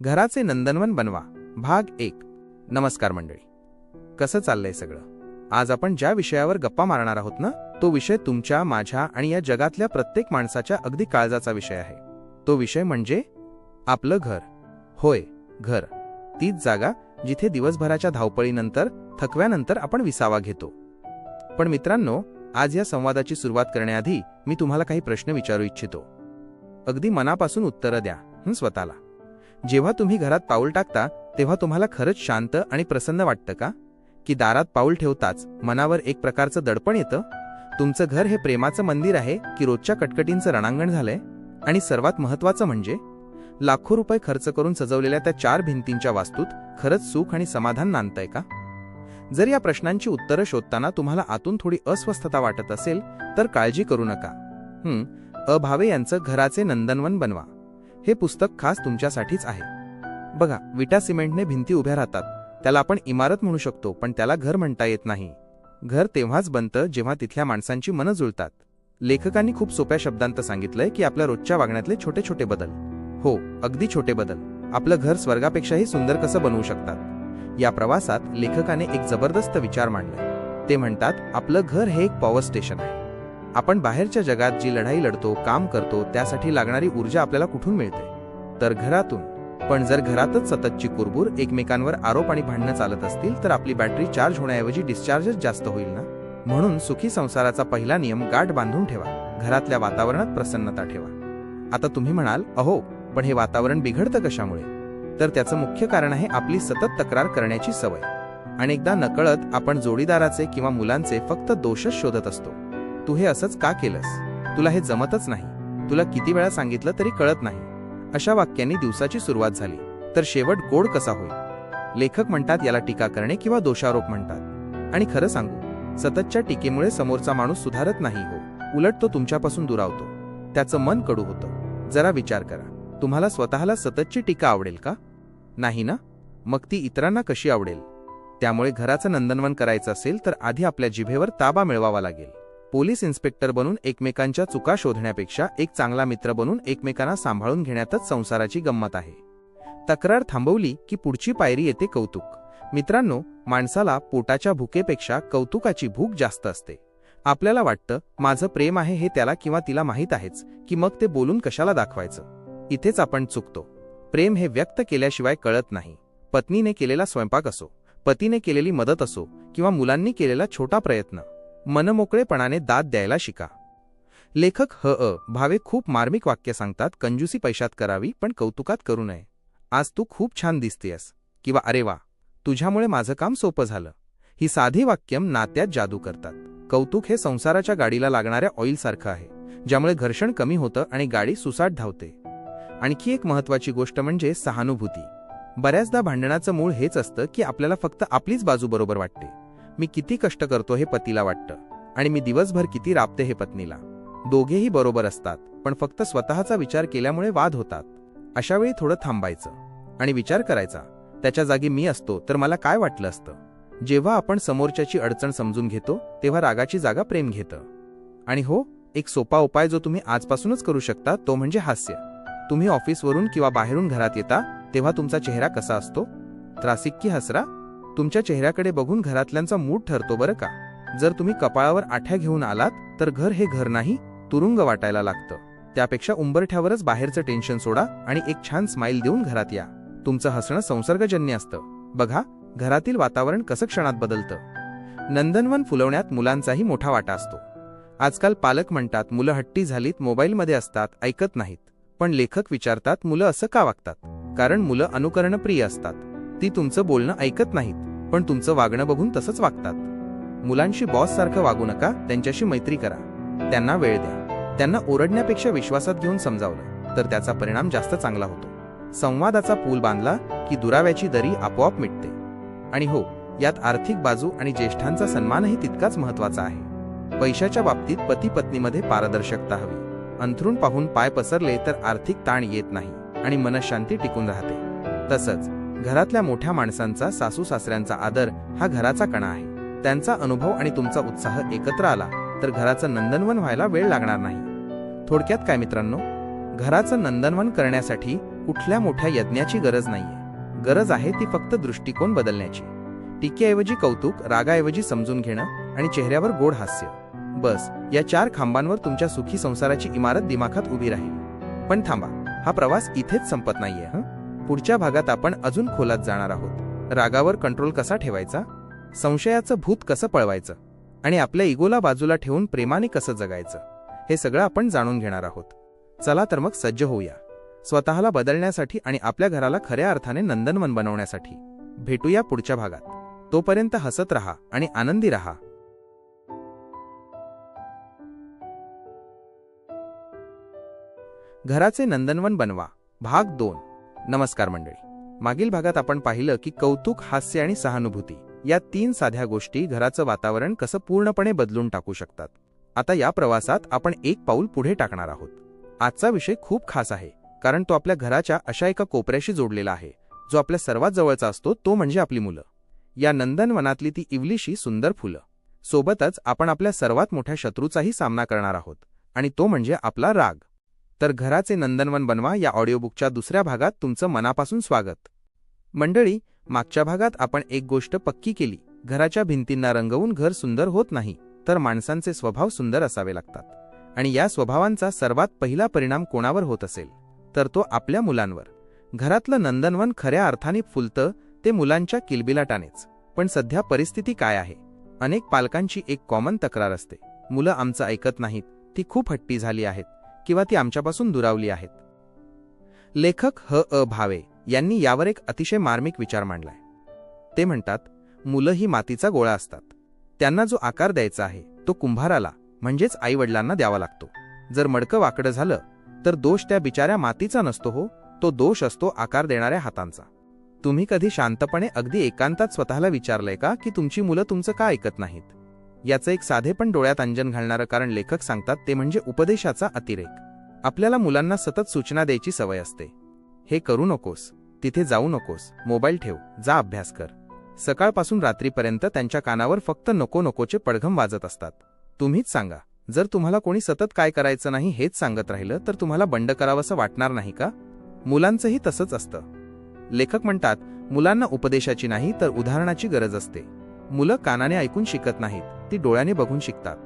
घराचे नंदनवन बनवा भाग 1। नमस्कार मंडळी, कसं चाललंय सगळं? आज आपण ज्या विषयावर गप्पा मारणार आहोत ना, तो विषय तुमच्या, माझ्या आणि या जगातल्या प्रत्येक माणसाच्या अगदी काळजाचा विषय आहे। तो विषय म्हणजे आपलं घर। होय, घर, तीच जागा जिथे दिवसभराच्या धावपळीनंतर, थकव्यानंतर आपण विसावा घेतो। पण मित्रांनो, आज या संवादाची सुरुवात करण्याआधी मी तुम्हाला काही प्रश्न विचारू इच्छितो। अगदी मनापासून उत्तरं द्या स्वतःला। जेव्हा तुम्ही घरात पाऊल टाकता तेव्हा तुम्हाला खरंच शांत आणि प्रसन्न वाटतं का? की दारात पाऊल ठेवताच मनावर एक प्रकारचं दडपण येतं? तुमचं घर हे प्रेमाचं मंदिर आहे की रोजच्या कटकटींचं रणांगण झालंय? आणि सर्वात महत्त्वाचं म्हणजे, लाखो रुपये खर्च करून सजवलेल्या त्या 4 भिंतींच्या वास्तूत खरंच सुख आणि समाधान नांदतंय का? जर या प्रश्नांची उत्तरं शोधताना तुम्हाला आतून थोडी अस्वस्थता वाटत असेल तर काळजी करू नका। भावे यांचं घराचे नंदनवन बनवा हे पुस्तक खास तुमच्यासाठीच आहे। बघा, विटा सिमेंटने भिंती उभ्या राहतात, त्याला आपण इमारत म्हणू शकतो, पण त्याला घर म्हणता येत नाही। घर तेव्हाच बनतं जेव्हा तिथल्या माणसांची मनं जुळतात। लेखकांनी खूप सोप्या शब्दांत सांगितलंय की आपल्या रोजच्या वागण्यातले छोटे छोटे बदल, हो अगदी छोटे बदल, आपलं घर स्वर्गापेक्षाही सुंदर कसं बनवू शकतात। या प्रवासात लेखकाने एक जबरदस्त विचार मांडलाय। ते म्हणतात, आपलं घर हे एक पॉवर स्टेशन आहे। आपण बाहेरच्या जगात जी लढाई लढतो, काम करतो, त्यासाठी लागणारी ऊर्जा आपल्याला कुठून मिळते? तर घरातून। पण जर घरातच सततची कुरबुर, एकमेकांवर आरोप आणि भांडणं चालत असतील तर आपली बॅटरी चार्ज होण्याऐवजी डिस्चार्जच जास्त होईल ना। म्हणून सुखी संसाराचा पहिला नियम गाठ बांधून ठेवा, घरातल्या वातावरणात प्रसन्नता ठेवा। आता तुम्ही म्हणाल, अहो पण हे वातावरण बिघडतं कशामुळे? तर त्याचं मुख्य कारण आहे आपली सतत तक्रार करण्याची सवय। अनेकदा नकळत आपण जोडीदाराचे किंवा मुलांचे फक्त दोषच शोधत असतो। तू हे असंच का केलंस? तुला हे जमतच नाही, तुला किती वेळा सांगितलं तरी कळत नाही। अशा वाक्यांनी दिवसाची सुरुवात झाली तर शेवट गोड कसा होईल? लेखक म्हणतात, याला टीका करणे किंवा दोषारोप म्हणतात। आणि खरं सांगू, सततच्या टीकेमुळे समोरचा माणूस सुधारत नाही, हो उलट तो तुमच्यापासून दुरावतो, त्याचं मन कडू होतं। जरा विचार करा, तुम्हाला स्वतःला सततची टीका आवडेल का? नाही ना? मग ती इतरांना कशी आवडेल? त्यामुळे घराचं नंदनवन करायचं असेल तर आधी आपल्या जिभेवर ताबा मिळवावा लागेल। पोलीस इन्स्पेक्टर बनून एकमेकांच्या चुका शोधण्यापेक्षा एक चांगला मित्र बनून एकमेकांना सांभाळून घेण्यातच संसाराची गंमत आहे। तक्रार थांबवली की पुढची पायरी येते कौतुक। मित्रांनो, माणसाला पोटाच्या भुकेपेक्षा कौतुकाची भूक जास्त असते। आपल्याला वाटतं, माझं प्रेम आहे हे त्याला किंवा तिला माहीत आहेच, की मग ते बोलून कशाला दाखवायचं? इथेच आपण चुकतो। प्रेम हे व्यक्त केल्याशिवाय कळत नाही। पत्नीने केलेला स्वयंपाक असो, पतीने केलेली मदत असो किंवा मुलांनी केलेला छोटा प्रयत्न, मनमोकळेपणाने दाद द्यायला शिका। लेखक भावे खूप मार्मिक वाक्य सांगतात, कंजूसी पैशात करावी पण कौतुकात करू नये। आज तू खूप छान दिसतेस, किंवा अरे वा, तुझ्यामुळे माझं काम सोपं झालं, ही साधी वाक्यम नात्यात जादू करतात। कौतुक हे संसाराच्या गाडीला लागणाऱ्या ऑइल सारखं आहे, ज्यामुळे घर्षण कमी होतं आणि गाडी सुसाट धावते। आणखी एक महत्त्वाची गोष्ट म्हणजे सहानुभूती। बऱ्याचदा भांडणाचं मूळ हेच असतं की आपल्याला फक्त आपलीच बाजू बरोबर वाटते। मी किती कष्ट करतो हे पतीला वाटतं, आणि मी दिवसभर किती राबते हे पत्नीला। दोघेही बरोबर असतात, पण फक्त स्वतःचा विचार केल्यामुळे वाद होतात। अशावेळी थोडं थांबायचं आणि विचार करायचा, त्याच्या जागी मी असतो तर मला काय वाटलं असतं? जेव्हा आपण समोरच्याची अडचण समजून घेतो तेव्हा रागाची जागा प्रेम घेतं। आणि हो, एक सोपा उपाय जो तुम्ही आजपासूनच करू शकता तो म्हणजे हास्य। तुम्ही ऑफिसवरून किंवा बाहेरून घरात येता तेव्हा तुमचा चेहरा कसा असतो? त्रासिक की हसरा? तुमच्या चेहऱ्याकडे बघून घरातल्यांचा मूड ठरतो बरं का। जर तुम्ही कपाळावर आठ्या घेऊन आलात तर घर हे घर नाही, तुरुंग वाटायला लागतं। त्यापेक्षा उंबरठ्यावरच बाहेरचं टेन्शन सोडा आणि एक छान स्माइल देऊन घरात या। तुमचं हसणं संसर्गजन्य असतं। बघा, घरातील वातावरण कसं क्षणात बदलतं। नंदनवन फुलवण्यात मुलांचाही मोठा वाटा असतो। आजकाल पालक म्हणतात, मुलं हट्टी झालीत, मोबाईलमध्ये असतात, ऐकत नाहीत। पण लेखक विचारतात, मुलं असं का वागतात? कारण मुलं अनुकरणप्रिय असतात। ती तुमचं बोलणं ऐकत नाहीत, पण तुमचं वागणं बघून तसंच वागतात। मुलांशी बॉस सारखं वागू नका, त्यांच्याशी मैत्री करा, त्यांना वेळ द्या। त्यांना ओरडण्यापेक्षा विश्वासात घेऊन समजावलं तर त्याचा परिणाम जास्त चांगला होतो। संवादाचा पूल बांधला की दुराव्याची दरी आपोआप मिटते। आणि हो, यात आर्थिक बाजू आणि ज्येष्ठांचा सन्मानही तितकाच महत्त्वाचा आहे। पैशाच्या बाबतीत पती पत्नीमध्ये पारदर्शकता हवी। अंथरूण पाहून पाय पसरले तर आर्थिक ताण येत नाही आणि मनशांती टिकून राहते। तसंच घरातल्या मोठ्या माणसांचा, सासू सासऱ्यांचा आदर हा घराचा कणा आहे। त्यांचा अनुभव आणि तुमचा उत्साह एकत्र आला तर घराचं नंदनवन व्हायला वेळ लागणार नाही। थोडक्यात काय मित्रांनो, घराचं नंदनवन करण्यासाठी कुठल्या मोठ्या यज्ञाची गरज नाहीये. गरज आहे ती फक्त दृष्टिकोन बदलण्याची. टीकेऐवजी कौतुक, रागाऐवजी समजून घेणं आणि चेहऱ्यावर गोड हास्य. बस या 4 खांबांवर तुमच्या सुखी संसाराची इमारत दिमाखात उभी राहील. पण थांबा, हा प्रवास इथेच संपत नाहीये. पुढच्या भागात आपण अजून खोलात जाणार आहोत. रागावर कंट्रोल कसा ठेवायचा, संशयाचं भूत कसं पळवायचं आणि आपल्या इगोला बाजूला ठेवून प्रेमाने कसं जगायचं, हे सगळं आपण जाणून घेणार आहोत. चला तर मग सज्ज होऊया स्वतःला बदलण्यासाठी आणि आपल्या घराला खऱ्या अर्थाने नंदनवन बनवण्यासाठी. भेटूया पुढच्या भागात. तोपर्यंत हसत रहा आणि आनंदी रहा. घराचे नंदनवन बनवा, भाग 2. नमस्कार मंडळी. मागील भागात आपण पाहिलं की कौतुक, हास्य आणि सहानुभूती या 3 साध्या गोष्टी घराचं वातावरण कसं पूर्णपणे बदलून टाकू शकतात. आता या प्रवासात आपण एक पाऊल पुढे टाकणार आहोत. आजचा विषय खूप खास आहे, कारण तो आपल्या घराच्या अशा एका कोपऱ्याशी जोडलेला आहे जो आपल्या सर्वात जवळचा असतो, तो म्हणजे आपली मुलं. या नंदनवनातली ती इवलीशी सुंदर फुलं. सोबतच आपण आपल्या सर्वात मोठ्या शत्रूचाही सामना करणार आहोत, आणि तो म्हणजे आपला राग. तर घराचे नंदनवन बनवा या ऑडिओबुकच्या दुसऱ्या भागात तुमचं मनापासून स्वागत. मंडळी, मागच्या भागात आपण एक गोष्ट पक्की केली. घराच्या भिंतींना रंगवून घर सुंदर होत नाही, तर माणसांचे स्वभाव सुंदर असावे लागतात. आणि या स्वभावांचा सर्वात पहिला परिणाम कोणावर होत असेल तर तो आपल्या मुलांवर. घरातलं नंदनवन खऱ्या अर्थाने फुलतं ते मुलांच्या किलबिलाटानेच. पण सध्या परिस्थिती काय आहे? अनेक पालकांची एक कॉमन तक्रार असते, मुलं आमचं ऐकत नाहीत, ती खूप हट्टी झाली आहेत किंवा ती आमच्यापासून दुरावली आहेत. लेखक ह.अ. भावे यांनी यावर एक अतिशय मार्मिक विचार मांडलाय. ते म्हणतात, मुलं ही मातीचा गोळा असतात. त्यांना जो आकार द्यायचा आहे तो कुंभाराला म्हणजेच आईवडिलांना द्यावा लागतो. जर मडकं वाकडं झालं तर दोष त्या बिचाऱ्या मातीचा नसतो हो, तो दोष असतो आकार देणाऱ्या हातांचा. तुम्ही कधी शांतपणे अगदी एकांतात स्वतःला विचारलंय का की तुमची मुलं तुमचं का ऐकत नाहीत? याचं एक साधे पण डोळ्यात अंजन घालणारं कारण लेखक सांगतात, ते म्हणजे उपदेशाचा अतिरेक. आपल्याला मुलांना सतत सूचना द्यायची सवय असते. हे करू नकोस, तिथे जाऊ नकोस, मोबाईल ठेव, जा अभ्यास कर. सकाळपासून रात्रीपर्यंत त्यांच्या कानावर फक्त नको नकोचे पडघम वाजत असतात. तुम्हीच सांगा, जर तुम्हाला कोणी सतत काय करायचं नाही हेच सांगत राहिलं तर तुम्हाला बंड करावंसं वाटणार नाही का? मुलांचंही तसंच असतं. लेखक म्हणतात, मुलांना उपदेशाची नाही तर उदाहरणाची गरज असते. मुलं कानाने ऐकून शिकत नाहीत, ती डोळ्याने बघून शिकतात.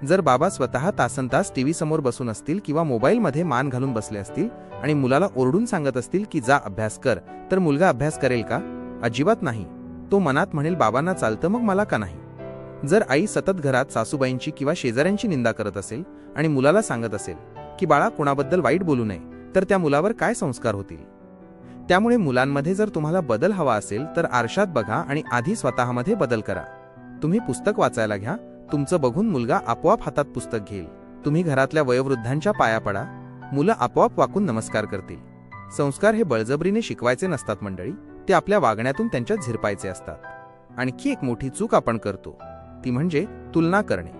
जर बाबा स्वतः तासनतास टीव्ही समोर बसून असतील किंवा मोबाईलमध्ये मान घालून बसले असतील आणि मुलाला ओरडून सांगत असतील की जा अभ्यास कर, तर मुलगा अभ्यास करेल का? अजिबात नाही. तो मनात म्हणेल, बाबांना चालतं मग मला का नाही? जर आई सतत घरात सासूबाईंची किंवा शेजाऱ्यांची निंदा करत असेल आणि मुलाला सांगत असेल की बाळा कोणाबद्दल वाईट बोलू नये, तर त्या मुलावर काय संस्कार होतील? त्यामुळे मुलांमध्ये जर तुम्हाला बदल हवा असेल तर आरशात बघा आणि आधी स्वतःमध्ये बदल करा. तुम्ही पुस्तक वाचायला घ्या, तुमचं बघून मुलगा आपोआप हातात पुस्तक घेईल. तुम्ही घरातल्या वयोवृद्धांच्या पाया पडा, मुलं आपोआप वाकून नमस्कार करतील. संस्कार हे बळजबरीने शिकवायचे नसतात मंडळी, ते आपल्या वागण्यातून त्यांच्यात झिरपायचे असतात. आणखी एक मोठी चूक आपण करतो, ती म्हणजे तुलना करणे.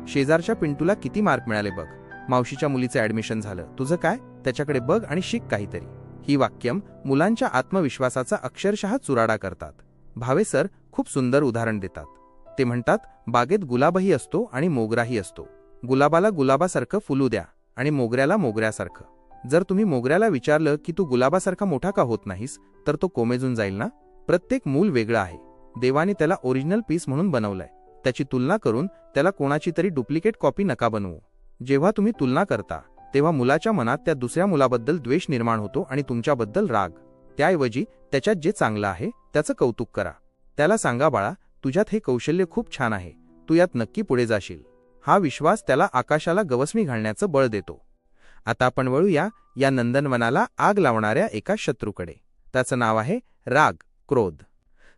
शेजारच्या पिंटूला किती मार्क मिळाले बघ, मावशीच्या मुलीचं ऍडमिशन झालं, तुझं काय? त्याच्याकडे बघ आणि शिक काहीतरी. ही वाक्यम मुलांच्या आत्मविश्वासाचा अक्षरशः चुराडा करतात. भावे सर खूप सुंदर उदाहरण देतात. ते म्हणतात, बागेत गुलाबही असतो आणि मोगराही असतो. गुलाबाला गुलाबासारखं फुलू द्या आणि मोगऱ्याला मोगऱ्यासारखं. जर तुम्ही मोगऱ्याला विचारलं की तू गुलाबासारखा मोठा का होत नाहीस, तर तो कोमेजून जाईल ना. प्रत्येक मूल वेगळं आहे. देवाने त्याला ओरिजिनल पीस म्हणून बनवलंय. त्याची तुलना करून त्याला कोणाची तरी डुप्लिकेट कॉपी नका बनवू. जेव्हा तुम्ही तुलना करता तेव्हा मुलाच्या मनात त्या दुसऱ्या मुलाबद्दल द्वेष निर्माण होतो आणि तुमच्याबद्दल राग. त्याऐवजी त्याच्यात जे चांगलं आहे त्याचं कौतुक करा. त्याला सांगा, बाळा तुझ्यात हे कौशल्य खूप छान आहे, तू यात नक्की पुढे जाशील. हा विश्वास त्याला आकाशाला गवसणी घालण्याचं बळ देतो. आता आपण वळूया या नंदनवनाला आग लावणाऱ्या एका शत्रूकडे. त्याचं नाव आहे राग, क्रोध.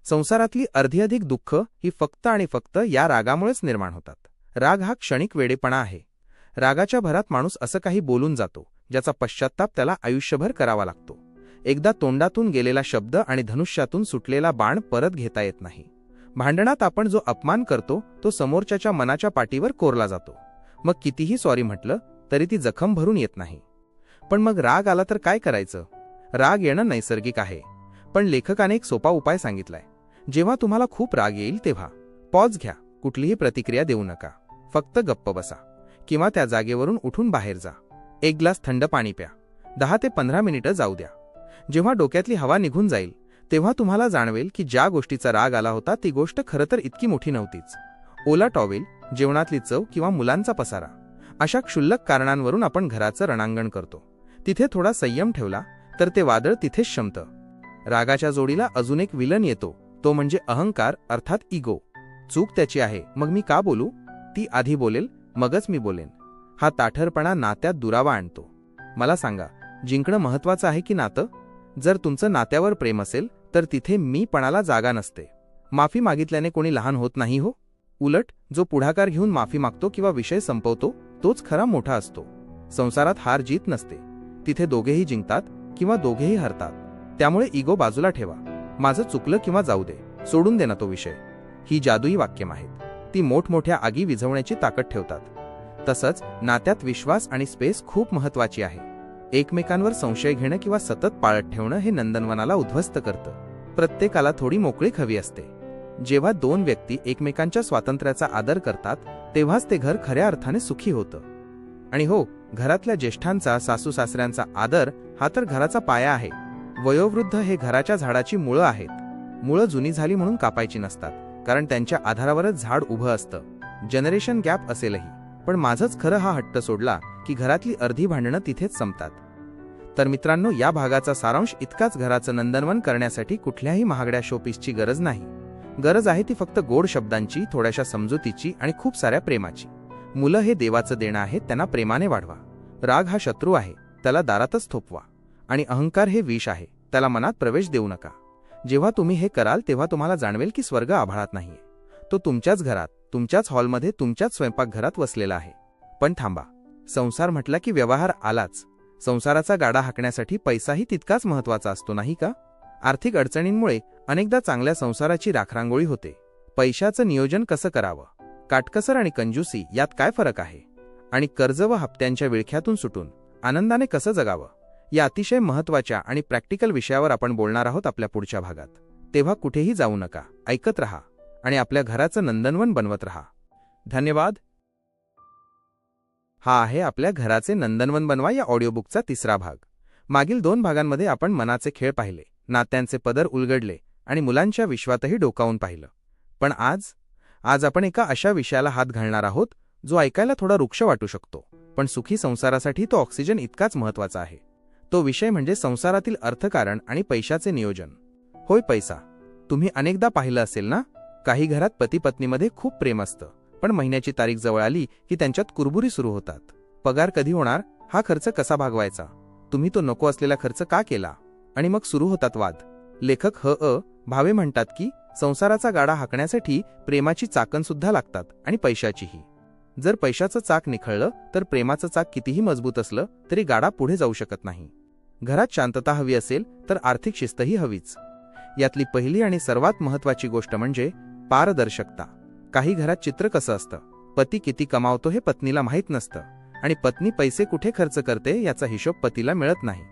संसारातली अर्धी दुःख ही फक्त आणि फक्त या रागामुळेच निर्माण होतात. राग हा क्षणिक वेडेपणा आहे. रागाच्या भरात माणूस असं काही बोलून जातो ज्याचा पश्चात्ताप त्याला आयुष्यभर करावा लागतो. एकदा तोंडातून गेलेला शब्द आणि धनुष्यातून सुटलेला बाण परत घेता येत नाही. भांडणात आपण जो अपमान करतो तो समोरच्याच्या मनाच्या पाठीवर कोरला जातो. मग कितीही सॉरी म्हटलं तरी ती जखम भरून येत नाही. पण मग राग आला तर काय करायचं? राग येणं नैसर्गिक आहे, पण लेखकाने एक सोपा उपाय सांगितलाय. जेव्हा तुम्हाला खूप राग येईल तेव्हा पॉज घ्या. कुठलीही प्रतिक्रिया देऊ नका, फक्त गप्प बसा किंवा त्या जागेवरून उठून बाहेर जा. एक ग्लास थंड पाणी प्या. 10 ते 15 मिनिटं जाऊ द्या. जेव्हा डोक्यातली हवा निघून जाईल तेव्हा तुम्हाला जाणवेल की ज्या गोष्टीचा राग आला होता ती गोष्ट खरं तर इतकी मोठी नव्हतीच. ओला टॉवेल, जेवणातली चव किंवा मुलांचा पसारा, अशा क्षुल्लक कारणांवरून आपण घराचं रणांगण करतो. तिथे थोडा संयम ठेवला तर ते वादळ तिथेच शमतं. रागाच्या जोडीला अजून एक विलन येतो, तो म्हणजे अहंकार अर्थात इगो. चूक त्याची आहे, मग मी का बोलू? ती आधी बोलेल मगच मी बोलेन. हा ताठरपणा नात्यात दुरावा आणतो. मला सांगा, जिंकणं महत्वाचं आहे की नातं? जर तुमचं नात्यावर प्रेम असेल तर तिथे मीपणाला जागा नसते. माफी मागितल्याने कोणी लहान होत नाही हो. उलट जो पुढाकार घेऊन माफी मागतो किंवा विषय संपवतो तोच खरा मोठा असतो. संसारात हार जीत नसते, तिथे दोघेही जिंकतात किंवा दोघेही हरतात. त्यामुळे इगो बाजूला ठेवा. माझं चुकलं किंवा जाऊ दे, सोडून दे ना तो विषय. ही जादुई वाक्यम आहेत. ती मोठमोठ्या आगी विझवण्याची ताकद ठेवतात. तसंच नात्यात विश्वास आणि स्पेस खूप महत्वाची आहे. एकमेकांवर संशय घेणं किंवा सतत पाळत ठेवणं हे नंदनवनाला उद्ध्वस्त करतं. प्रत्येकाला थोडी मोकळीक हवी असते. जेव्हा दोन व्यक्ती एकमेकांच्या स्वातंत्र्याचा आदर करतात तेव्हाच ते घर खऱ्या अर्थाने सुखी होतं. आणि हो, घरातल्या ज्येष्ठांचा, सासू सासऱ्यांचा आदर हा तर घराचा पाया आहे. वयोवृद्ध हे घराच्या झाडाची मुळं आहेत. मुळं जुनी झाली म्हणून कापायची नसतात, कारण त्यांच्या आधारावरच झाड उभं असतं. जनरेशन गॅप असेलही, पण माझंच खरं हा हट्ट सोडला की घरातली अर्धी भांडणं तिथेच संपतात. तर मित्रांनो, या भागाचा सारांश इतकाच. घराचं नंदनवन करण्यासाठी कुठल्याही महागड्या शोपीसची गरज नाही. गरज आहे ती फक्त गोड शब्दांची, थोड्याशा समजुतीची आणि खूप साऱ्या प्रेमाची. मुलं हे देवाचं देणं आहे, त्यांना प्रेमाने वाढवा. राग हा शत्रू आहे, त्याला दारातच थोपवा. आणि अहंकार हे विष आहे, त्याला मनात प्रवेश देऊ नका. जेव्हा तुम्ही हे कराल तेव्हा तुम्हाला जाणवेल की स्वर्ग आभाळात नाहीये, तो तुमच्याच घरात, तुमच्याच हॉलमध्ये, तुमच्याच स्वयंपाकघरात वसलेला आहे. पण थांबा, संसार म्हटला की व्यवहार आलाच. संसाराचा गाडा हाकण्यासाठी पैसाही तितकाच महत्वाचा असतो, नाही का? आर्थिक अडचणींमुळे अनेकदा चांगल्या संसाराची राखरांगोळी होते. पैशाचं नियोजन कसं करावं, काटकसर आणि कंजूसी यात काय फरक आहे, आणि कर्ज व हप्त्यांच्या विळख्यातून सुटून आनंदाने कसं जगावं, या अतिशय महत्त्वाच्या आणि प्रॅक्टिकल विषयावर आपण बोलणार आहोत आपल्या पुढच्या भागात. तेव्हा कुठेही जाऊ नका, ऐकत रहा आणि आपल्या घराचं नंदनवन बनवत रहा. धन्यवाद. हा आहे आपल्या घराचे नंदनवन बनवा या ऑडिओबुकचा तिसरा भाग. मागील 2 भागांमध्ये आपण मनाचे खेळ पाहिले, नात्यांचे पदर उलगडले आणि मुलांच्या विश्वातही डोकावून पाहिलं. पण आज आपण एका अशा विषयाला हात घालणार आहोत जो ऐकायला थोडा रुक्ष वाटू शकतो, पण सुखी संसारासाठी तो ऑक्सिजन इतकाच महत्वाचा आहे. तो विषय म्हणजे संसारातील अर्थकारण आणि पैशाचे नियोजन. होय, पैसा. तुम्ही अनेकदा पाहिलं असेल ना, काही घरात पती पत्नीमध्ये खूप प्रेम असतं, पण महिन्याची तारीख जवळ आली की त्यांच्यात कुरबुरी सुरू होतात. पगार कधी होणार, हा खर्च कसा भागवायचा, तुम्ही तो नको असलेला खर्च का केला, आणि मग सुरू होतात वाद. लेखक भावे म्हणतात की संसाराचा गाडा हाकण्यासाठी प्रेमाची चाकण सुद्धा लागतात आणि पैशाचीही. जर पैशाचं चाक निखळलं तर प्रेमाचं चाक कितीही मजबूत असलं तरी गाडा पुढे जाऊ शकत नाही. घरात शांतता हवी असेल तर आर्थिक शिस्तही हवीच. यातली पहिली आणि सर्वात महत्वाची गोष्ट म्हणजे पारदर्शकता. काही घरात चित्र कसं असतं, पती किती कमावतो हे पत्नीला माहीत नसतं आणि पत्नी पैसे कुठे खर्च करते याचा हिशोब पतीला मिळत नाही.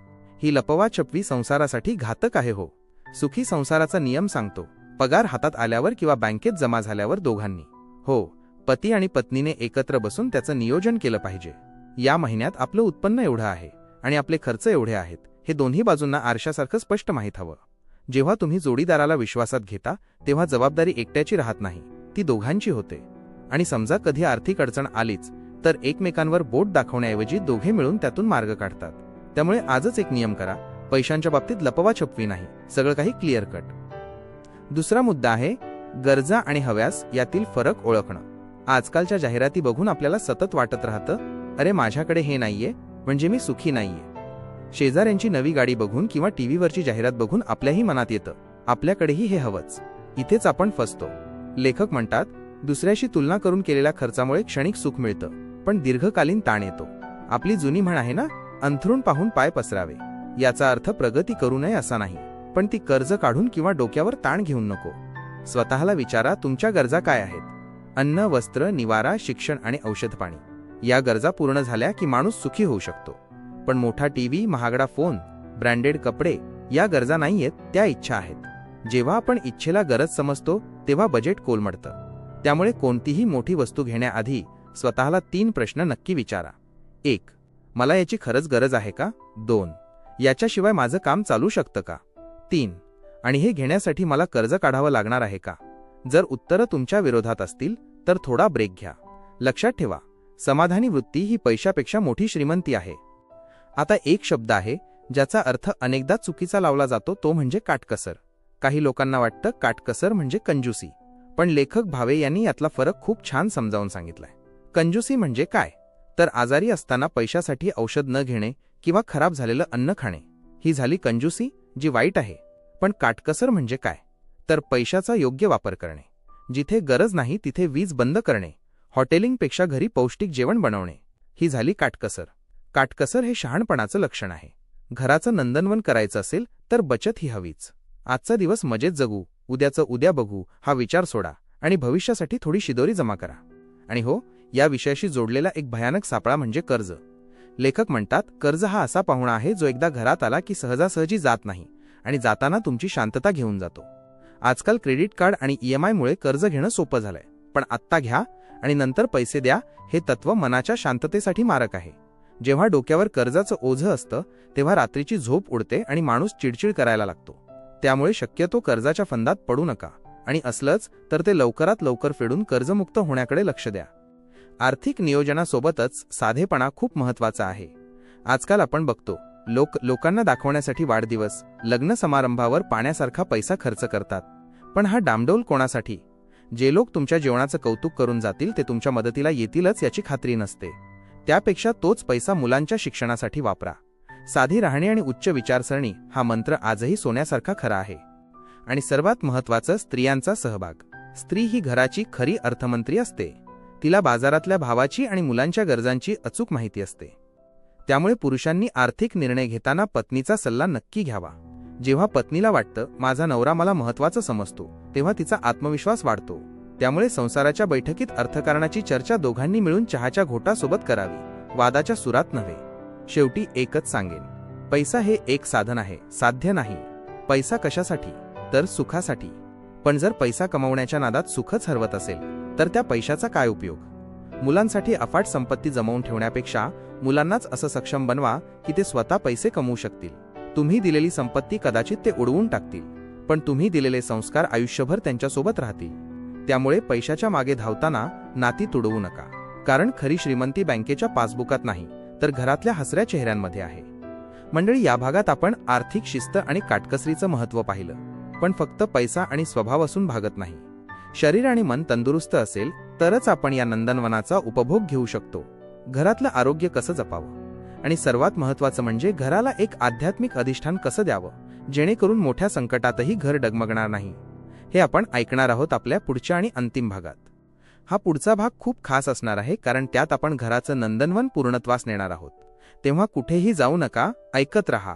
ही लपवाछपवी संसारासाठी घातक आहे हो. सुखी संसाराचा नियम सांगतो, पगार हातात आल्यावर किंवा बँकेत जमा झाल्यावर दोघांनी, हो, पती आणि पत्नीने एकत्र बसून त्याचं नियोजन केलं पाहिजे. या महिन्यात आपलं उत्पन्न एवढं आहे आणि आपले खर्च एवढे आहेत, हे दोन्ही बाजूंना आरशासारखं स्पष्ट माहीत हवं. जेव्हा तुम्ही जोडीदाराला विश्वासात घेता तेव्हा जबाबदारी एकट्याची राहत नाही, ती दोघांची होते. आणि समजा कधी आर्थिक अडचण आलीच तर एकमेकांवर बोट दाखवण्याऐवजी दोघे मिळून त्यातून मार्ग काढतात. त्यामुळे आजच एक नियम करा, पैशांच्या बाबतीत लपवाछपवी नाही, सगळं काही क्लिअर कट. दुसरा मुद्दा आहे गरजा आणि हव्यास यातील फरक ओळखणं. आजकालच्या जाहिराती बघून आपल्याला सतत वाटत राहतं, अरे माझ्याकडे हे नाहीये म्हणजे मी सुखी नाहीये. शेजाऱ्यांची नवी गाडी बघून किंवा टीव्हीवरची जाहिरात बघून आपल्याही मनात येतं, आपल्याकडेही हे हवंच. इथेच आपण फसतो. लेखक म्हणतात, दुसऱ्याशी तुलना करून केलेल्या खर्चामुळे क्षणिक सुख मिळतं पण दीर्घकालीन ताण येतो. आपली जुनी म्हण आहे ना, अंथरूण पाहून पाय पसरावे. याचा अर्थ प्रगती करू नये असा नाही, पण ती कर्ज काढून किंवा डोक्यावर ताण घेऊन नको. स्वतःला विचारा, तुमच्या गरजा काय आहेत? अन्न, वस्त्र, निवारा, शिक्षण आणि औषध पाणी. या गरजा पूर्ण झाल्या की माणूस सुखी होऊ शकतो. पण मोठा टीव्ही, महागडा फोन, ब्रँडेड कपडे या गरजा नाहीयेत, त्या इच्छा आहेत. जेव्हा आपण इच्छेला गरज समजतो तेव्हा बजेट कोलमडतं. त्यामुळे कोणतीही मोठी वस्तू घेण्याआधी स्वतःला 3 प्रश्न नक्की विचारा. 1. मला याची खरंच गरज आहे का? 2. याच्याशिवाय माझं काम चालू शकतं का? 3. आणि हे घेण्यासाठी मला कर्ज काढावं लागणार आहे का? जर उत्तरं तुमच्या विरोधात असतील तर थोडा ब्रेक घ्या. लक्षात ठेवा, समाधानी वृत्ती ही पैशापेक्षा मोठी श्रीमंती आहे. आता एक शब्द आहे ज्याचा अर्थ अनेकदा चुकीचा लावला जातो, तो म्हणजे काटकसर. काही लोकांना वाटतं काटकसर म्हणजे कंजूसी, पण लेखक भावे यांनी यातला फरक खूप छान समजावून सांगितलाय. कंजूसी म्हणजे काय? तर आजारी असताना पैशासाठी औषध न घेणे किंवा खराब झालेलं अन्न खाणे, ही झाली कंजूसी, जी वाईट आहे. पण काटकसर म्हणजे काय? तर पैशाचा योग्य वापर करणे, जिथे गरज नाही तिथे वीज बंद करणे, हॉटेलिंगपेक्षा घरी पौष्टिक जेवण बनवणे, ही झाली काटकसर. काटकसर हे शहाणपणाचं लक्षण आहे. घराचं नंदनवन करायचं असेल तर बचत ही हवीच. आजचा दिवस मजेत जगू, उद्याचं उद्या बघू हा विचार सोडा आणि भविष्यासाठी थोडी शिदोरी जमा करा. आणि हो, या विषयाशी जोडलेला एक भयानक सापळा म्हणजे कर्ज. लेखक म्हणतात, कर्ज हा असा पाहुणा आहे जो एकदा घरात आला की सहजासहजी जात नाही आणि जाताना तुमची शांतता घेऊन जातो. आजकाल क्रेडिट कार्ड आणि EMI मुळे कर्ज घेणं सोपं झालंय, पण आत्ता घ्या आणि नंतर पैसे द्या हे तत्व मनाच्या शांततेसाठी मारक आहे. जेव्हा डोक्यावर कर्जाचं ओझं असतं तेव्हा रात्रीची झोप उडते आणि माणूस चिडचिड करायला लागतो. त्यामुळे शक्यतो कर्जाच्या फंदात पडू नका आणि असलंच तर ते लवकरात लवकर फेडून कर्जमुक्त होण्याकडे लक्ष द्या. आर्थिक नियोजनासोबतच साधेपणा खूप महत्त्वाचा आहे. आजकाल आपण बघतो, लोकांना दाखवण्यासाठी वाढदिवस, लग्न समारंभावर पाण्यासारखा पैसा खर्च करतात. पण हा डामडौल कोणासाठी? जे लोक तुमच्या जेवणाचं कौतुक करून जातील ते तुमच्या मदतीला येतीलच याची खात्री नसते. त्यापेक्षा तोच पैसा मुलांच्या शिक्षणासाठी वापरा. साधी राहणी आणि उच्च विचारसरणी हा मंत्र आजही सोन्यासारखा खरा आहे. आणि सर्वात महत्त्वाचं, स्त्रियांचा सहभाग. स्त्री ही घराची खरी अर्थमंत्री असते. तिला बाजारातल्या भावाची आणि मुलांच्या गरजांची अचूक माहिती असते. त्यामुळे पुरुषांनी आर्थिक निर्णय घेताना पत्नीचा सल्ला नक्की घ्यावा. जेव्हा पत्नीला वाटतं माझा नवरा मला महत्त्वाचं समजतो, तेव्हा तिचा आत्मविश्वास वाढतो. त्यामुळे संसाराच्या बैठकीत अर्थकारणाची चर्चा दोघांनी मिळून चहाच्या घोटासोबत करावी, वादाच्या सुरात नव्हे. शेवटी एकच सांगेन, पैसा हे एक साधन आहे, साध्य नाही. पैसा कशासाठी? तर सुखासाठी. पण जर पैसा कमवण्याच्या नादात सुखच हरवत असेल तर त्या पैशाचा काय उपयोग? मुलांसाठी अफाट संपत्ती जमवून ठेवण्यापेक्षा मुलांनाच असं सक्षम बनवा की ते स्वतः पैसे कमवू शकतील. तुम्ही दिलेली संपत्ती कदाचित ते उडवून टाकतील, पण तुम्ही दिलेले संस्कार आयुष्यभर त्यांच्यासोबत राहतील. त्यामुळे पैशाच्या मागे धावताना नाती तुडवू नका, कारण खरी श्रीमंती बँकेच्या पासबुकात नाही तर घरातल्या हसऱ्या चेहऱ्यांमध्ये आहे. मंडळी, या भागात आपण आर्थिक शिस्त आणि काटकसरीचं महत्त्व पाहिलं, पण फक्त पैसा आणि स्वभाव असून भागत नाही. शरीर आणि मन तंदुरुस्त असेल तरच आपण या नंदनवनाचा उपभोग घेऊ शकतो. घरातलं आरोग्य कसं जपावं आणि सर्वात महत्त्वाचं म्हणजे घराला एक आध्यात्मिक अधिष्ठान कसं द्यावं, जेणेकरून मोठ्या संकटातही घर डगमगणार नाही, हे आपण ऐकणार आहोत आपल्या पुढच्या आणि अंतिम भागात. हा पुढचा भाग खूप खास असणार आहे, कारण त्यात आपण घराचं नंदनवन पूर्णत्वास नेणार आहोत. तेव्हा कुठेही जाऊ नका, ऐकत रहा.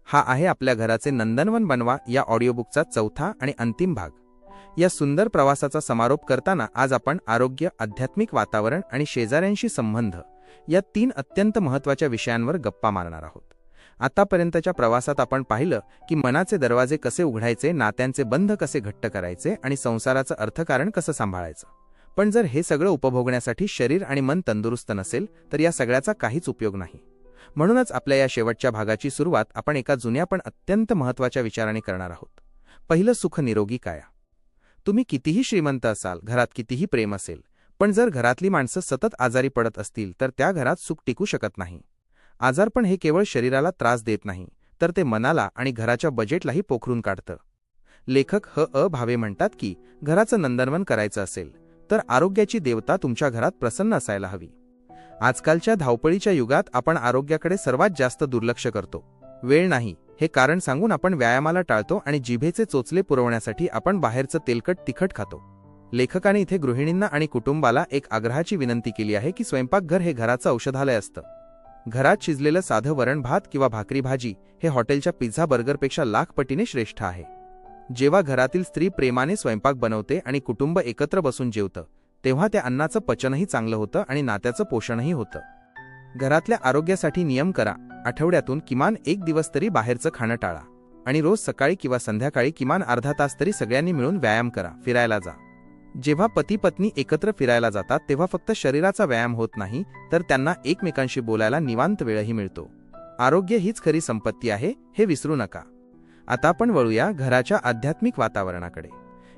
हा आहे आपल्या घराचे नंदनवन बनवा या ऑडिओबुकचा चौथा आणि अंतिम भाग. या सुंदर प्रवासाचा समारोप करताना आज आपण आरोग्य, आध्यात्मिक वातावरण आणि शेजाऱ्यांशी संबंध या 3 अत्यंत महत्त्वाच्या विषयांवर गप्पा मारणार आहोत. आतापर्यंतच्या प्रवासात आपण पाहिलं की मनाचे दरवाजे कसे उघडायचे, नात्यांचे बंध कसे घट्ट करायचे आणि संसाराचं अर्थकारण कसं सांभाळायचं. पण जर हे सगळं उपभोगण्यासाठी शरीर आणि मन तंदुरुस्त नसेल तर या सगळ्याचा काहीच उपयोग नाही. म्हणूनच आपल्या या शेवटच्या भागाची सुरुवात आपण एका जुन्या पण अत्यंत महत्त्वाच्या विचाराने करणार आहोत. पहिलं, सुख निरोगी काया. तुम्ही कितीही श्रीमंत असाल, घरात कितीही प्रेम असेल, पण जर घरातली माणसं सतत आजारी पडत असतील तर त्या घरात सुख टिकू शकत नाही. आजारपण हे केवळ शरीराला त्रास देत नाही तर ते मनाला आणि घराच्या बजेटलाही पोखरून काढतं. लेखक भावे म्हणतात की घराचं नंदनवन करायचं असेल तर आरोग्याची देवता तुमच्या घरात प्रसन्न असायला हवी. आजकालच्या धावपळीच्या युगात आपण आरोग्याकडे सर्वात जास्त दुर्लक्ष करतो. वेळ नाही हे कारण सांगून आपण व्यायामाला टाळतो आणि जिभेचे चोचले पुरवण्यासाठी आपण बाहेरचं तेलकट तिखट खातो. लेखकाने इथे गृहिणींना आणि कुटुंबाला एक आग्रहाची विनंती केली आहे की स्वयंपाकघर हे घराचं औषधालय असतं. घरात शिजलेलं साधं वरण भात किंवा भाकरी भाजी हे हॉटेलच्या पिझ्झा बर्गरपेक्षा लाख पटीने श्रेष्ठ आहे. जेव्हा घरातील स्त्री प्रेमाने स्वयंपाक बनवते आणि कुटुंब एकत्र बसून जेवतं तेव्हा त्या अन्नाचं पचनही चांगलं होतं आणि नात्याचं पोषणही होतं. घरातल्या आरोग्यासाठी नियम करा. आठवड्यातून किमान 1 दिवस तरी बाहेरचं खाणं टाळा आणि रोज सकाळी किंवा संध्याकाळी किमान अर्धा तास तरी सगळ्यांनी मिळून व्यायाम करा, फिरायला जा. जेव्हा पती पत्नी एकत्र फिरायला जातात तेव्हा फक्त शरीराचा व्यायाम होत नाही तर त्यांना एकमेकांशी बोलायला निवांत वेळही मिळतो. आरोग्य हीच खरी संपत्ती आहे हे विसरू नका. आता आपण वळूया घराच्या आध्यात्मिक वातावरणाकडे.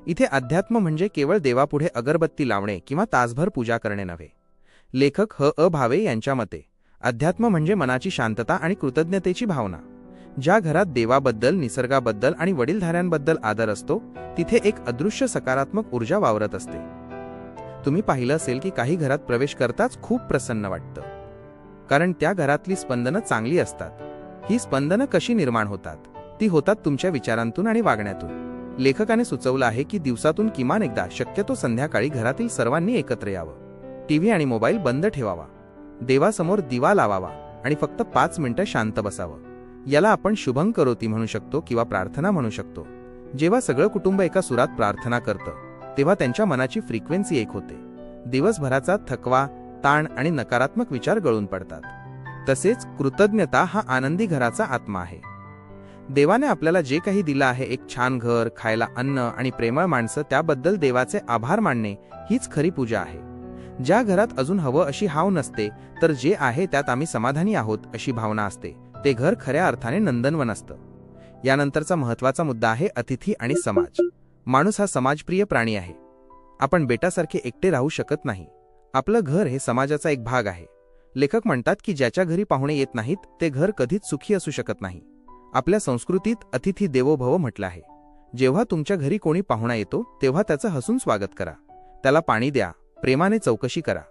इथे अध्यात्म म्हणजे केवळ देवापुढे अगरबत्ती लावणे किंवा तासभर पूजा करणे नव्हे. लेखक ह. भावे यांच्या मते अध्यात्म म्हणजे मनाची शांतता आणि कृतज्ञतेची भावना. ज्या घरात देवाबद्दल, निसर्गाबद्दल आणि वडीलधाऱ्यांबद्दल आदर असतो तिथे एक अदृश्य सकारात्मक ऊर्जा वावरत असते. तुम्ही पाहिलं असेल की काही घरात प्रवेश करताच खूप प्रसन्न वाटतं, कारण त्या घरातली स्पंदनं चांगली असतात. ही स्पंदनं कशी निर्माण होतात? ती होतात तुमच्या विचारांतून आणि वागण्यातून. लेखकाने सुचवलं आहे की दिवसातून किमान एकदा, शक्यतो संध्याकाळी, घरातील सर्वांनी एकत्र यावं. टीव्ही आणि मोबाईल बंद ठेवावा, देवासमोर दिवा लावावा आणि फक्त 5 मिनिटं शांत बसावं. याला आपण शुभं करोती म्हणू शकतो किंवा प्रार्थना म्हणू शकतो. जेव्हा सगळं कुटुंब एका सुरात प्रार्थना करतं तेव्हा त्यांच्या मनाची फ्रिक्वेन्सी एक होते. दिवसभराचा थकवा, ताण आणि नकारात्मक विचार गळून पडतात. तसेच कृतज्ञता हा आनंदी घराचा आत्मा आहे. देवाने आपल्याला जे काही दिलं आहे, एक छान घर, खायला अन्न आणि प्रेमळ माणसं, त्याबद्दल देवाचे आभार मानणे हीच खरी पूजा आहे. ज्या घरात अजून हवं अशी हाव नसते, तर जे आहे त्यात आम्ही समाधानी आहोत अशी भावना असते, ते घर खऱ्या अर्थाने नंदनवन असतं. यानंतरचा महत्त्वाचा मुद्दा आहे अतिथी आणि समाज. माणूस हा समाजप्रिय प्राणी आहे. आपण बेटासारखे एकटे राहू शकत नाही. आपलं घर हे समाजाचा एक भाग आहे. लेखक म्हणतात की ज्याच्या घरी पाहुणे येत नाहीत ते घर कधीच सुखी असू शकत नाही. आपल्या संस्कृतीत अतिथी देवो भव म्हटलं आहे. जेव्हा तुमच्या घरी कोणी पाहुणा येतो तेव्हा त्याचं हसून स्वागत करा, त्याला पाणी द्या, प्रेमाने चौकशी करा.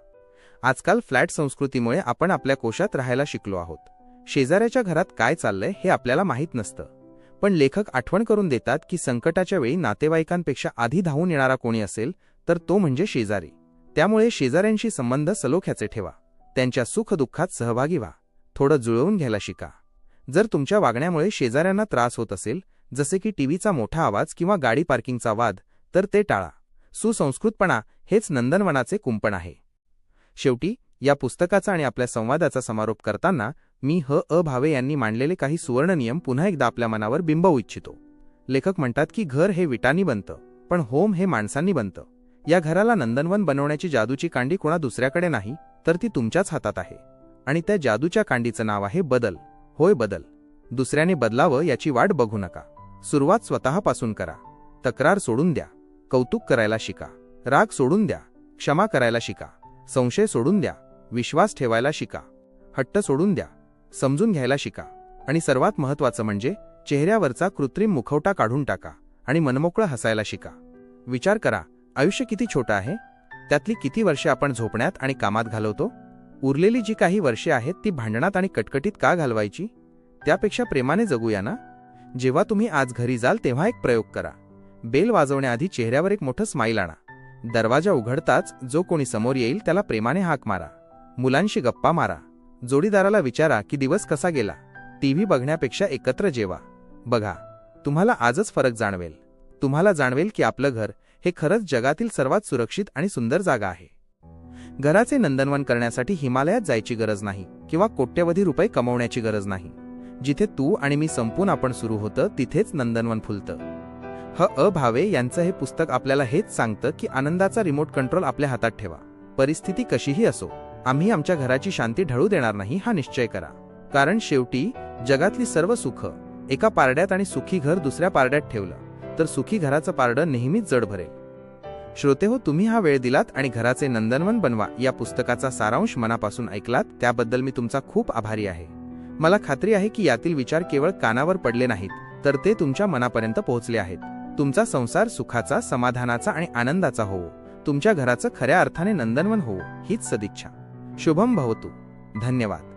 आजकाल फ्लॅट संस्कृतीमुळे आपण आपल्या कोशात राहायला शिकलो आहोत. शेजाऱ्याच्या घरात काय चाललंय हे आपल्याला माहीत नसतं. पण लेखक आठवण करून देतात की संकटाच्या वेळी नातेवाईकांपेक्षा आधी धावून येणारा कोणी असेल तर तो म्हणजे शेजारी. त्यामुळे शेजाऱ्यांशी संबंध सलोख्याचे ठेवा, त्यांच्या सुखदुःखात सहभागी व्हा, थोडं जुळवून घ्यायला शिका. जर तुमच्या वागण्यामुळे शेजाऱ्यांना त्रास होत असेल, जसे की टीव्हीचा मोठा आवाज किंवा गाडी पार्किंगचा वाद, तर ते टाळा. सुसंस्कृतपणा हेच नंदनवनाचे कुंपण आहे. शेवटी या पुस्तकाचा आणि आपल्या संवादाचा समारोप करताना मी ह. भावे यांनी मांडलेले काही सुवर्ण नियम पुन्हा एकदा आपल्या मनावर बिंबवू इच्छितो. लेखक म्हणतात की घर हे विटांनी बनतं, पण होम हे माणसांनी बनतं. या घराला नंदनवन बनवण्याची जादूची कांडी कोणा दुसऱ्याकडे नाही, तर ती तुमच्याच हातात आहे. आणि त्या जादूच्या कांडीचं नाव आहे बदल. होय, बदल. दुसऱ्याने बदलावं याची वाट बघू नका. सुरुवात स्वतःपासून करा. तक्रार सोडून द्या, कौतुक करायला शिका. राग सोडून द्या, क्षमा करायला शिका. संशय सोडून द्या, विश्वास ठेवायला शिका. हट्ट सोडून द्या, समजून घ्यायला शिका. आणि सर्वात महत्त्वाचं म्हणजे चेहऱ्यावरचा कृत्रिम मुखवटा काढून टाका आणि मनमोकळं हसायला शिका. विचार करा, आयुष्य किती छोटं आहे. त्यातली किती वर्षे आपण झोपण्यात आणि कामात घालवतो. उरलेली जी काही वर्षे आहेत ती भांडणात आणि कटकटीत का घालवायची? त्यापेक्षा प्रेमाने जगूया ना. जेव्हा तुम्ही आज घरी जाल तेव्हा एक प्रयोग करा. बेल वाजवण्याआधी चेहऱ्यावर एक मोठं स्माईल आणा. दरवाजा उघडताच जो कोणी समोर येईल त्याला प्रेमाने हाक मारा. मुलांशी गप्पा मारा. जोडीदाराला विचारा की दिवस कसा गेला. टीव्ही बघण्यापेक्षा एकत्र जेवा. बघा, तुम्हाला आजच फरक जाणवेल. तुम्हाला जाणवेल की आपलं घर हे खरंच जगातील सर्वात सुरक्षित आणि सुंदर जागा आहे. घराचे नंदनवन करण्यासाठी हिमालयात जायची गरज नाही किंवा कोट्यवधी रुपये कमवण्याची गरज नाही. जिथे तू आणि मी संपून आपण सुरू होतं तिथेच नंदनवन फुलतं. ह. भावे यांचं हे पुस्तक आपल्याला हेच सांगतं की आनंदाचा रिमोट कंट्रोल आपल्या हातात ठेवा. परिस्थिती कशीही असो, आम्ही आमच्या घराची शांती ढळू देणार नाही हा निश्चय करा. कारण शेवटी जगातली सर्व सुख एका पारड्यात आणि सुखी घर दुसऱ्या पारड्यात ठेवलं तर सुखी घराचं पारडं नेहमीच जड भरेल. श्रोतेहो, तुम्ही हा वेळ दिलात आणि घराचे नंदनवन बनवा या पुस्तकाचा सारांश मनापासून ऐकलात, त्याबद्दल मी तुमचा खूप आभारी आहे. मला खात्री आहे की यातील विचार केवळ कानावर पडले नाहीत, तर ते तुमच्या मनापर्यंत पोहोचले आहेत. तुमचा संसार सुखाचा, समाधानाचा आणि आनंदाचा होवो. तुमच्या घराचं खऱ्या अर्थाने नंदनवन होवो हीच सदिच्छा. शुभम भवतु. धन्यवाद.